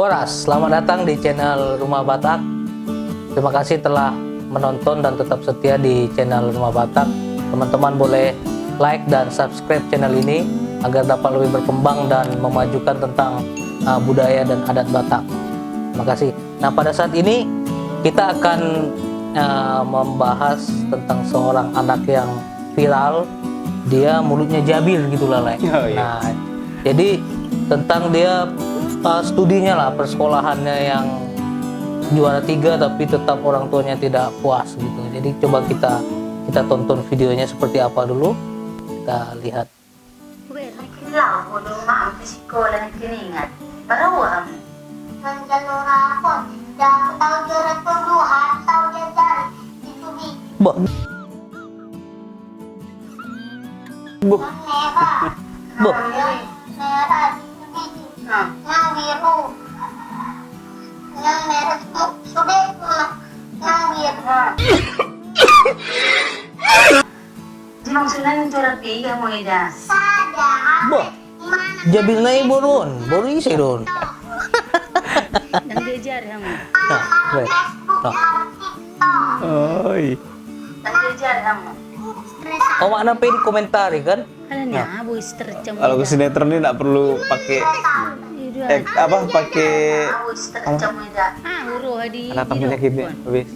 Horas, selamat datang di channel Rumah Batak. Terima kasih telah menonton dan tetap setia di channel Rumah Batak. Teman-teman boleh like dan subscribe channel ini agar dapat lebih berkembang dan memajukan tentang budaya dan adat Batak. Terima kasih. Nah, pada saat ini kita akan membahas tentang seorang anak yang viral. Dia mulutnya jabil gitu lah, Le. Oh, iya. Nah, jadi tentang dia studinya lah, persekolahannya yang juara 3 tapi tetap orang tuanya tidak puas gitu. Jadi coba kita tonton videonya seperti apa dulu. Kita lihat. Kilau ko nung maampi sekolah ng kiningat. Parawam. Manjalura ako. Dapat tahu juara tuduhan, tahu jajar. Itu di. Bo. Bo. Merah. Bo. Merah. Yang biru. Yang merah. Sudah. Yang biru. Di maksudnya juara 3 mo ida. Sada. Bo. Jabil na ibu ron. Baru isi ron. Nang diajar mo. Nah, baik. Nah. Oi. Nang diajar mo. Oh, makna pa yung komentari kan? Ano niya, boy stretch mo. Kalau ke sinetron ini nggak perlu pakai pakai Awis terjam mo ida. Uro hadi. anak penyakitnya habis.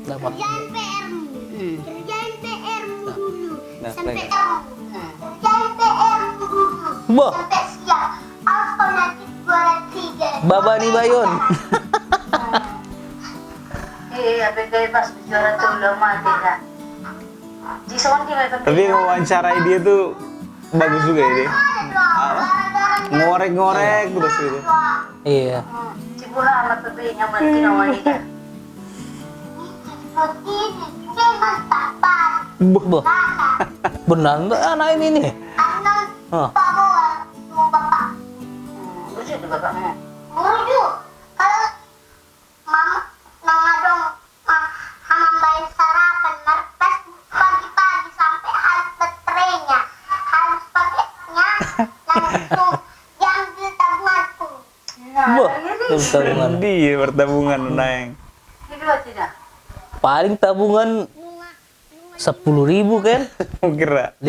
Dapat. Kerjain PR-mu dulu. Nah, Sampai baik. kerjain PR-mu dulu. Boh, Sampai siap. Awas kau nanti juara 3. Baba ni Bayon. Apa kayak pas juara tuh mati dah. Di sana dia Tapi wawancarai dia tuh bagus juga ya dia. Apa? Ngorek-ngorek terus gitu. Iya. Cibuha amat pepe nyaman kinawan ida. Boh. Benar enggak anak ini nih? Hah. Lucu tuh bapakmu. Lucu. Kalau mama dong hamambain sarapan merpes pagi-pagi sampai habis baterainya. Habis paketnya langsung diambil tabunganku. Boh. Tabungan. Dia bertabungan naik. Itu tidak. Paling tabungan 10.000 kan? Kira 5.000.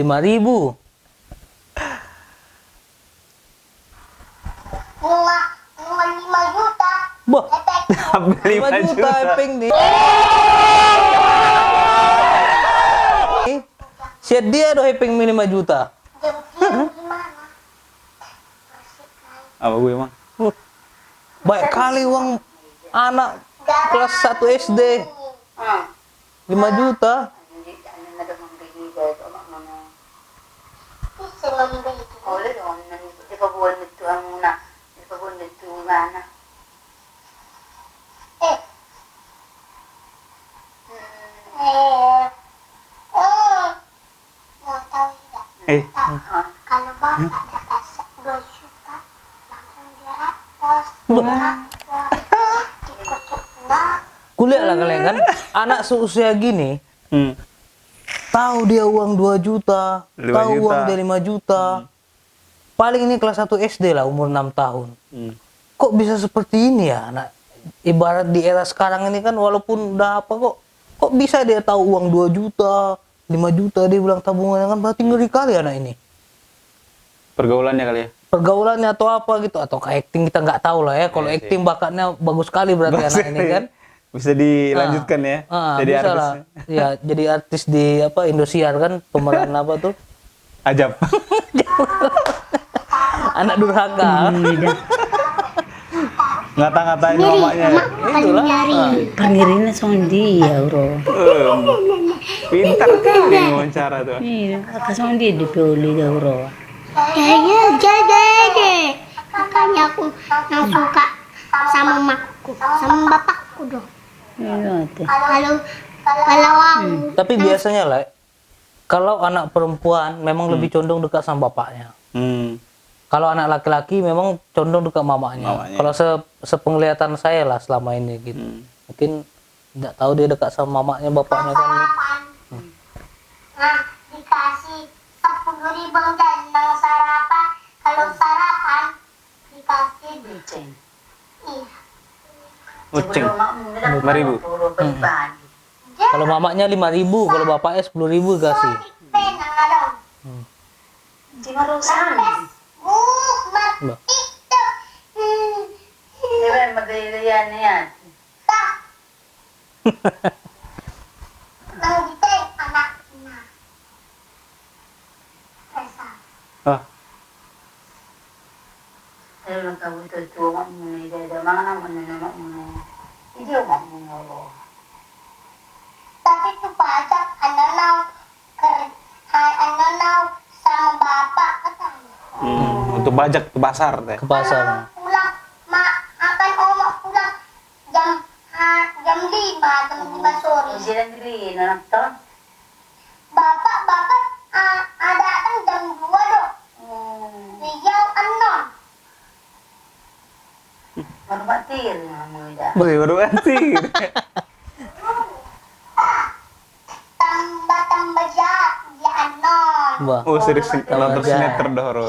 Bunga 5 juta. Boh. beli 5 juta epeng nih. Siat dia doh epeng 5 juta. Jam gimana? apa gue emang? Baik kali uang anak kelas 1 SD. 5 juta. Bisa membeli. Oleh dong, di pabuan itu ang muna. Di pabuan itu ngana. Mau tahu tidak? Kalau bapak dapat 2 juta, langsung diratos. Kuliah lah kalian kan. Anak seusia gini tahu dia uang 2 juta, 5 tahu juta. uang dia 5 juta. Paling ini kelas 1 SD lah, umur 6 tahun. Kok bisa seperti ini ya anak? Ibarat di era sekarang ini kan walaupun udah apa kok bisa dia tahu uang 2 juta, 5 juta dia bilang tabungan kan, berarti ngeri kali anak ini. Pergaulannya kali ya. Pergaulannya atau apa gitu, atau ke acting kita nggak tahu lah ya. Kalau Iya sih. acting bakatnya bagus sekali berarti anak ini kan. Bisa dilanjutkan ya. Jadi bisa artis. lah. Ya, jadi artis di apa Indosiar kan, pemeran apa tuh? Ajab. Anak durhaka. Ngata-ngatain mamanya. Itulah. Pangirin na sondi ya, uro. Pintar kali wawancara tuh. Iya, akasondi di piuli ya, uro. Jadi. Makanya aku yang suka sama makku, sama bapakku dong. Iya, ate. Kalau aku Tapi biasanya lah, kalau anak perempuan memang lebih condong dekat sama bapaknya. Kalau anak laki-laki memang condong dekat mamanya. Mamanya. Kalau sepenglihatan saya lah selama ini gitu. Mungkin nggak tahu dia dekat sama mamanya, bapaknya kan. sarapan. Nah, dikasih 10.000 dan sarapan. Kalau sarapan dikasih Ucing. Sebelum mak 5.000. pribadi. Kalau mamanya 5.000, kalau bapaknya 10.000 kasih. Cuma rusak. Bah. Ini berdirian ya. Ah, Kalau kamu itu cuma muni ada mana muni ini mak muni. Tapi itu pajak anak sama bapak katanya. untuk bajak ke pasar teh. Ke pasar. Pulang, mak akan oma pulang jam 5 sore. Jangan diri nonton. Bapak ada kan jam 2 dong. Riau 6. Hormatir muda. Baru mati. Tambah jahat dia anon. Bah. Oh, serius nonton Jahat. sinetron dah Ro.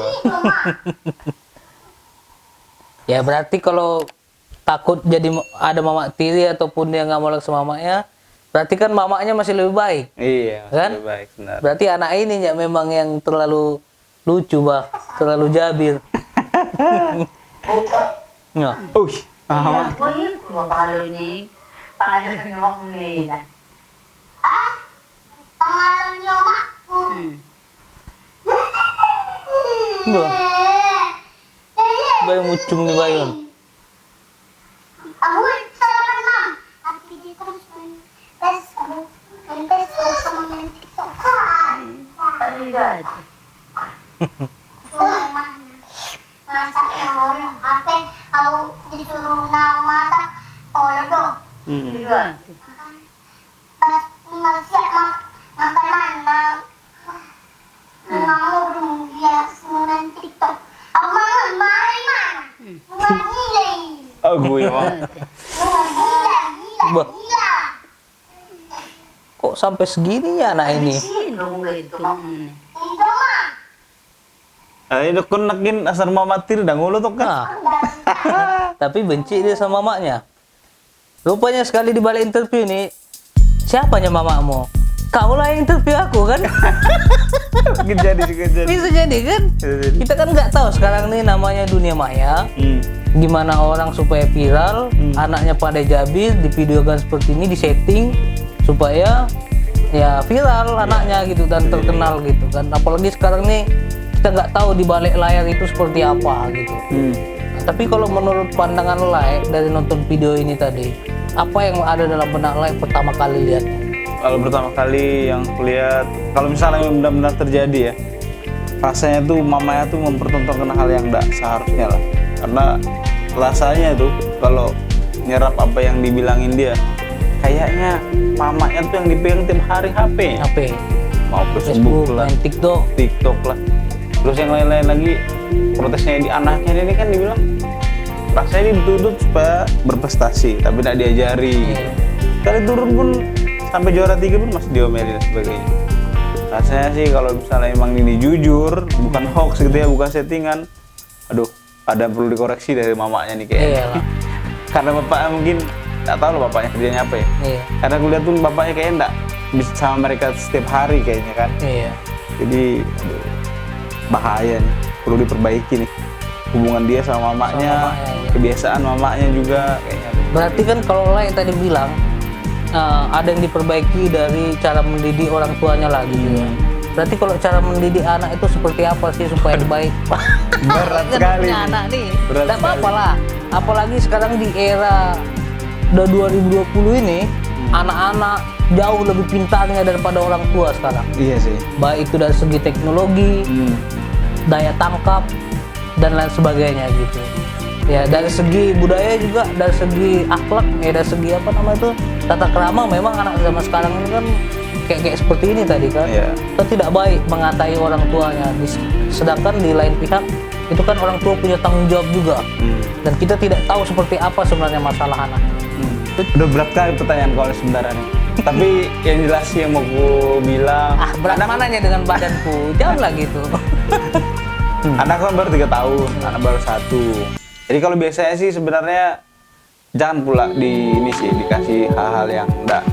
Ya berarti kalau takut jadi ada mamak tiri ataupun dia nggak mau sama mamanya, berarti kan mamaknya masih lebih baik. Iya, Kan? lebih baik benar. Berarti anak ini ya memang yang terlalu lucu, bah, terlalu jabir. Ya. Wih, kalau ini pangalan nyok nih. Pangalan nyok Bah. Bayang mucung nih bayang. Aku sarapan mam. Tapi dia terus main Facebook, sama main TikTok. Tidak. Masak orang HP, aku disuruh masak, dong. Tidak. Pas siap makanan, mau dia main TikTok. Aku main mana? Nilai. Oh, gue mah. Bah. Kok sampai segini ya anak ini? Itu kun nakin asar mamatir dah ngulu tuh kan. Nah, tapi benci dia sama mamanya. Rupanya sekali di balik interview ini, siapanya mamamu? Kau lah yang interview aku kan? Jadi. Bisa jadi kan? Jadi. Kita kan nggak tahu sekarang nih namanya dunia maya. Gimana orang supaya viral, anaknya pada jabir, divideokan seperti ini, disetting supaya ya viral anaknya gitu dan terkenal gitu kan. Apalagi sekarang nih kita nggak tahu di balik layar itu seperti apa gitu. Nah, tapi kalau menurut pandangan Lai dari nonton video ini tadi, apa yang ada dalam benak Lai pertama kali lihatnya? Kalau pertama kali yang kulihat, kalau misalnya benar-benar terjadi ya, rasanya tuh mamanya tuh mempertontonkan hal yang tidak seharusnya lah. Karena rasanya tuh kalau nyerap apa yang dibilangin dia, kayaknya mamanya tuh yang dipegang tiap hari HP. HP, Mau Facebook, Facebook lah, main TikTok lah. Terus yang lain-lain lagi, protesnya di anaknya ini kan dibilang, rasanya dia dituntut supaya berprestasi, tapi tidak diajari. Iya. Kali turun pun sampai juara 3 pun masih diomelin dan sebagainya. Rasanya sih kalau misalnya emang ini jujur, bukan hoax gitu ya, bukan settingan, aduh, ada yang perlu dikoreksi dari mamanya nih kayaknya. Iya lah. Karena bapaknya mungkin nggak tahu loh bapaknya kerjanya apa ya. Iya. Karena aku lihat tuh bapaknya kayaknya nggak bisa sama mereka setiap hari kayaknya kan. Iya. Jadi aduh, bahaya nih, perlu diperbaiki nih hubungan dia sama mamanya, Sama mamanya, iya. kebiasaan mamanya juga kayaknya. Berarti kan kalau Lai tadi bilang ada yang diperbaiki dari cara mendidik orang tuanya lah gitu ya. Berarti kalau cara mendidik anak itu seperti apa sih supaya baik? Berat Kan sekali punya nih. anak nih. Berat Tidak apa-apa lah. Apalagi sekarang di era udah 2020 ini, anak-anak jauh lebih pintarnya daripada orang tua sekarang. Iya sih. Baik itu dari segi teknologi, daya tangkap, dan lain sebagainya gitu. Ya dari segi budaya juga, dari segi akhlak, ya dari segi apa namanya itu tata krama, memang anak zaman sekarang ini kan kayak seperti ini tadi kan. Iya. Kita tidak baik mengatai orang tuanya. Sedangkan di lain pihak itu kan orang tua punya tanggung jawab juga. Dan kita tidak tahu seperti apa sebenarnya masalah anak. Udah berat kali pertanyaan kalau sebenarnya nih. Tapi yang jelas sih yang mau gue bilang, Berat mananya dengan badanku? Jangan lah gitu. anak kan baru 3 tahun, anak baru 1. Jadi kalau biasanya sih sebenarnya jangan pula dikasih hal-hal yang enggak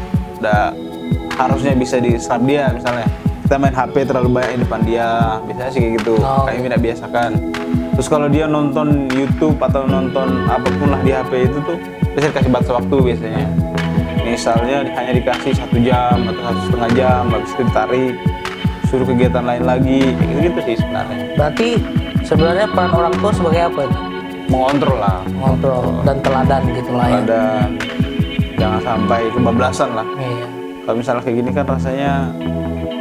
harusnya bisa diserap dia. Misalnya kita main HP terlalu banyak di depan dia, biasanya sih kayak gitu. Oh. Kami tidak biasakan. Terus kalau dia nonton YouTube atau nonton apapun lah di HP itu tuh bisa dikasih batas waktu biasanya. Misalnya hanya dikasih 1 jam atau 1,5 jam, habis itu ditarik, suruh kegiatan lain lagi, kayak gitu sih sebenarnya. Berarti sebenarnya peran orang tua sebagai apa itu? Mengontrol lah, Mengontrol dan teladan gitu lah ya. dan jangan sampai kebablasan lah. Iya. Kalau misalnya kayak gini kan rasanya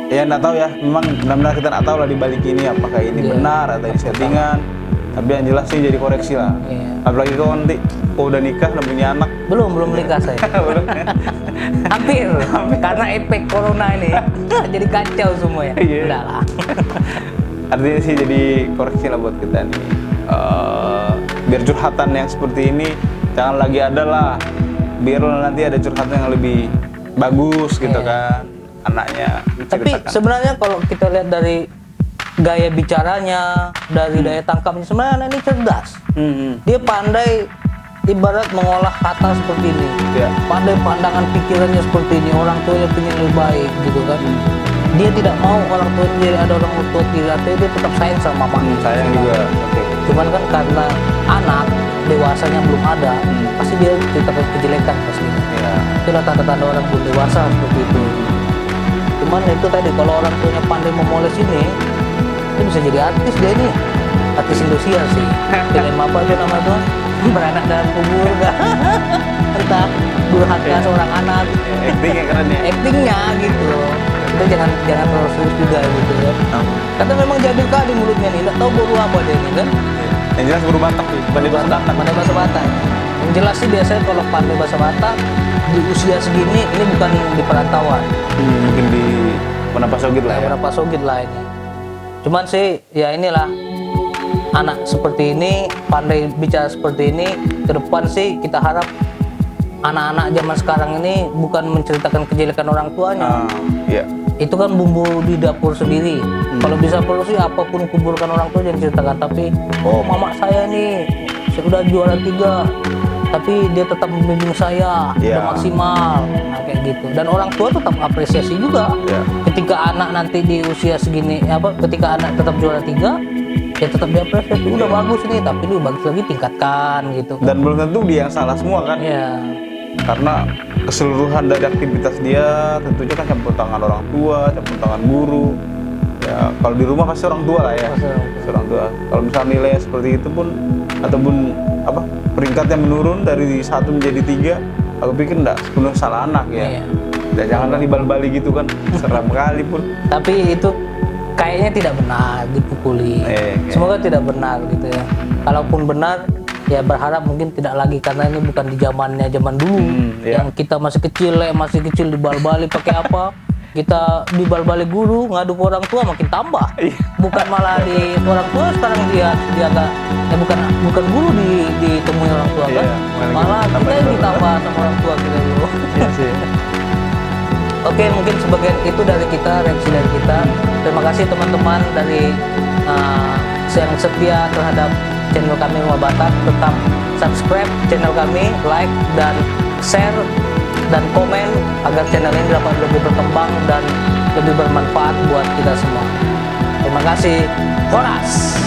ya nggak tahu ya, memang benar-benar kita nggak tahu lah di balik ini apakah ini Iya. benar atau ini settingan. Tapi yang jelas sih jadi koreksi lah. Iya. Apalagi kalau nanti udah nikah dan punya anak. Belum nikah saya. Belum. Hampir. Karena efek corona ini jadi kacau semua ya. Iya. Enggak lah. Artinya sih jadi koreksi lah buat kita nih. Biar curhatan yang seperti ini jangan lagi ada lah. Biar nanti ada curhatan yang lebih bagus gitu Iya. kan. Anaknya Tapi menceritakan. sebenarnya kalau kita lihat dari gaya bicaranya, dari daya tangkapnya, sebenarnya anak ini cerdas. Dia pandai ibarat mengolah kata seperti ini. Ya. Pandai pandangan pikirannya seperti ini. Orang tuanya ingin lebih baik gitu kan. Dia tidak mau orang tuanya jadi ada orang tua tidak, tapi dia tetap sayang sama mamanya. Sayang juga. Oke. Cuman kan karena anak dewasanya belum ada, pasti dia ceritakan kejelekan pasti. Ya. Itulah tanda-tanda orang belum dewasa seperti itu. Cuman itu tadi kalau orang tuanya pandai memoles ini, dia bisa jadi artis dia ini. Artis Indosiar sih. Film apa aja nama tuh? Beranak dalam kubur. Entah durhaka seorang anak. Actingnya keren ya. Actingnya gitu. Kita jangan terlalu serius juga gitu ya. Karena memang jadul kali mulutnya nih, nggak tahu baru apa dia ini kan. Yang jelas buru Batak sih, pandai bahasa Batak. Pandai bahasa Batak. Yang jelas sih biasanya kalau pandai bahasa Batak di usia segini ini bukan di perantauan. Mungkin di Menapa Sogit lah ya. Berapa sogit lah ini. Cuman sih ya inilah anak seperti ini pandai bicara seperti ini, ke depan sih kita harap anak-anak zaman sekarang ini bukan menceritakan kejelekan orang tuanya. Iya. Itu kan bumbu di dapur sendiri. Kalau bisa perlu sih apapun kuburkan orang tua jangan ceritakan. Tapi oh mama saya nih sudah juara 3, tapi dia tetap membimbing saya, Iya. udah maksimal, nah, kayak gitu. Dan orang tua tetap apresiasi juga. Iya. Ketika anak nanti di usia segini, ketika anak tetap juara 3, ya tetap diapresiasi. Udah bagus nih, tapi lu bagus lagi tingkatkan gitu. Dan belum tentu dia yang salah semua kan. Ya, Karena keseluruhan dari aktivitas dia tentunya kan campur tangan orang tua, campur tangan guru. Ya kalau di rumah pasti orang tua lah ya. Pasti orang tua. Kalau misalnya nilai seperti itu pun ataupun peringkatnya menurun dari 1 menjadi 3, aku pikir enggak sepenuhnya salah anak ya. Iya. Dan janganlah dibal-bali gitu kan, seram kali pun. tapi itu kayaknya tidak benar dipukuli. Semoga tidak benar gitu ya. Kalaupun benar, ya berharap mungkin tidak lagi karena ini bukan di zaman dulu Iya. yang kita masih kecil dibal-bali pakai apa? Kita dibal-bali guru, ngadu ke orang tua makin tambah. Iya. Bukan malah di orang tua sekarang dia agak bukan guru ditemui orang tua kan. Iya, Malah kita tambah yang dibal-bali. ditambah sama orang tua kita dulu. Iya sih. Oke, mungkin sebagian itu dari kita, reaksi dari kita. Terima kasih teman-teman dari yang setia terhadap channel kami Rumah Batak. Tetap subscribe channel kami, like dan share dan komen agar channel ini dapat lebih berkembang dan lebih bermanfaat buat kita semua. Terima kasih. Horas.